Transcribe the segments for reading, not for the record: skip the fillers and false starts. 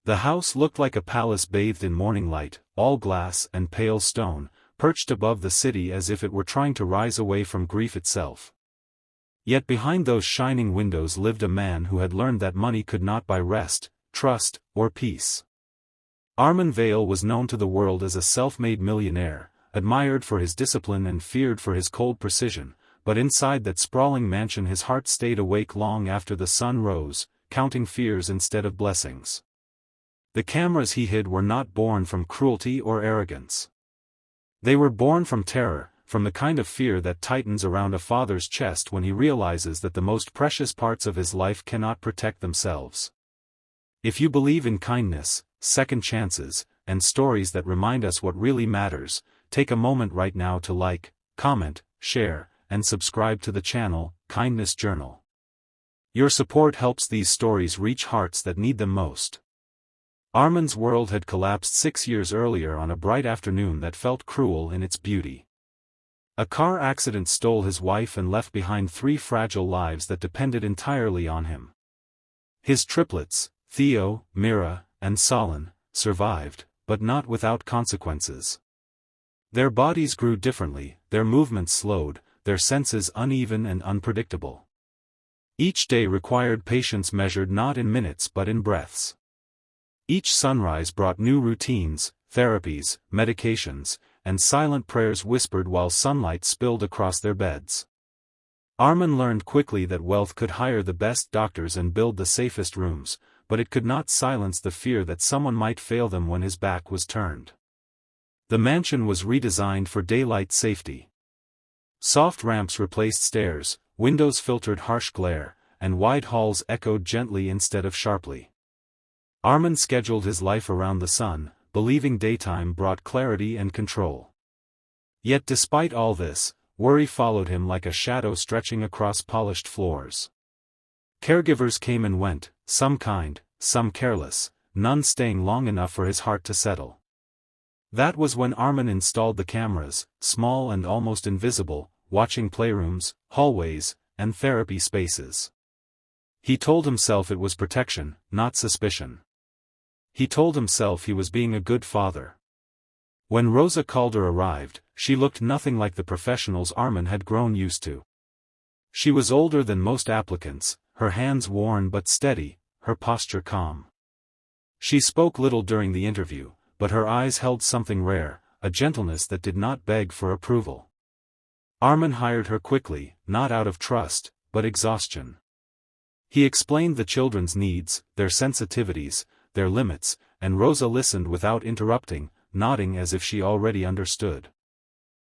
The house looked like a palace bathed in morning light, all glass and pale stone, perched above the city as if it were trying to rise away from grief itself. Yet behind those shining windows lived a man who had learned that money could not buy rest, trust, or peace. Armand Vale was known to the world as a self-made millionaire, admired for his discipline and feared for his cold precision, but inside that sprawling mansion his heart stayed awake long after the sun rose, counting fears instead of blessings. The cameras he hid were not born from cruelty or arrogance. They were born from terror, from the kind of fear that tightens around a father's chest when he realizes that the most precious parts of his life cannot protect themselves. If you believe in kindness, second chances, and stories that remind us what really matters, take a moment right now to like, comment, share, and subscribe to the channel, Kindness Journal. Your support helps these stories reach hearts that need them most. Armand's world had collapsed 6 years earlier on a bright afternoon that felt cruel in its beauty. A car accident stole his wife and left behind 3 fragile lives that depended entirely on him. His triplets, Theo, Mira, and Solon, survived, but not without consequences. Their bodies grew differently, their movements slowed, their senses uneven and unpredictable. Each day required patience measured not in minutes but in breaths. Each sunrise brought new routines, therapies, medications, and silent prayers whispered while sunlight spilled across their beds. Armand learned quickly that wealth could hire the best doctors and build the safest rooms, but it could not silence the fear that someone might fail them when his back was turned. The mansion was redesigned for daylight safety. Soft ramps replaced stairs, windows filtered harsh glare, and wide halls echoed gently instead of sharply. Armand scheduled his life around the sun, believing daytime brought clarity and control. Yet despite all this, worry followed him like a shadow stretching across polished floors. Caregivers came and went, some kind, some careless, none staying long enough for his heart to settle. That was when Armand installed the cameras, small and almost invisible, watching playrooms, hallways, and therapy spaces. He told himself it was protection, not suspicion. He told himself he was being a good father. When Rosa Calder arrived, she looked nothing like the professionals Armand had grown used to. She was older than most applicants, her hands worn but steady, her posture calm. She spoke little during the interview, but her eyes held something rare, a gentleness that did not beg for approval. Armand hired her quickly, not out of trust, but exhaustion. He explained the children's needs, their sensitivities, their limits, and Rosa listened without interrupting, nodding as if she already understood.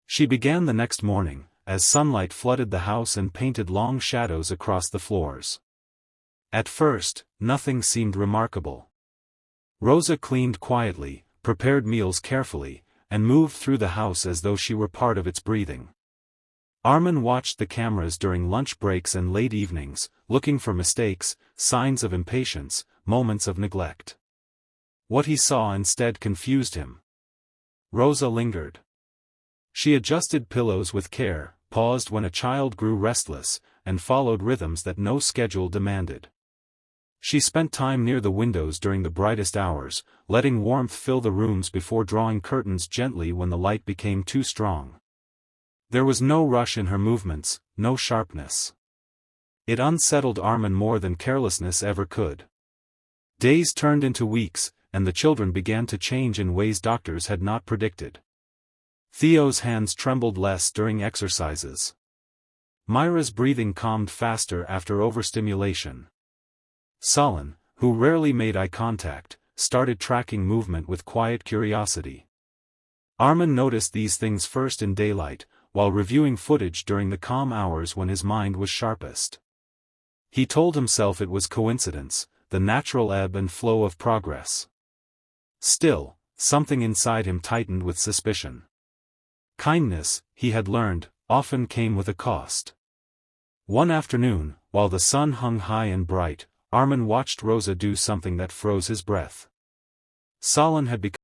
She began the next morning, as sunlight flooded the house and painted long shadows across the floors. At first, nothing seemed remarkable. Rosa cleaned quietly, prepared meals carefully, and moved through the house as though she were part of its breathing. Armand watched the cameras during lunch breaks and late evenings, looking for mistakes, signs of impatience, moments of neglect. What he saw instead confused him. Rosa lingered. She adjusted pillows with care, paused when a child grew restless, and followed rhythms that no schedule demanded. She spent time near the windows during the brightest hours, letting warmth fill the rooms before drawing curtains gently when the light became too strong. There was no rush in her movements, no sharpness. It unsettled Armand more than carelessness ever could. Days turned into weeks, and the children began to change in ways doctors had not predicted. Theo's hands trembled less during exercises. Myra's breathing calmed faster after overstimulation. Solon, who rarely made eye contact, started tracking movement with quiet curiosity. Armand noticed these things first in daylight, while reviewing footage during the calm hours when his mind was sharpest. He told himself it was coincidence, the natural ebb and flow of progress. Still, something inside him tightened with suspicion. Kindness, he had learned, often came with a cost. One afternoon, while the sun hung high and bright, Armand watched Rosa do something that froze his breath. Solon had become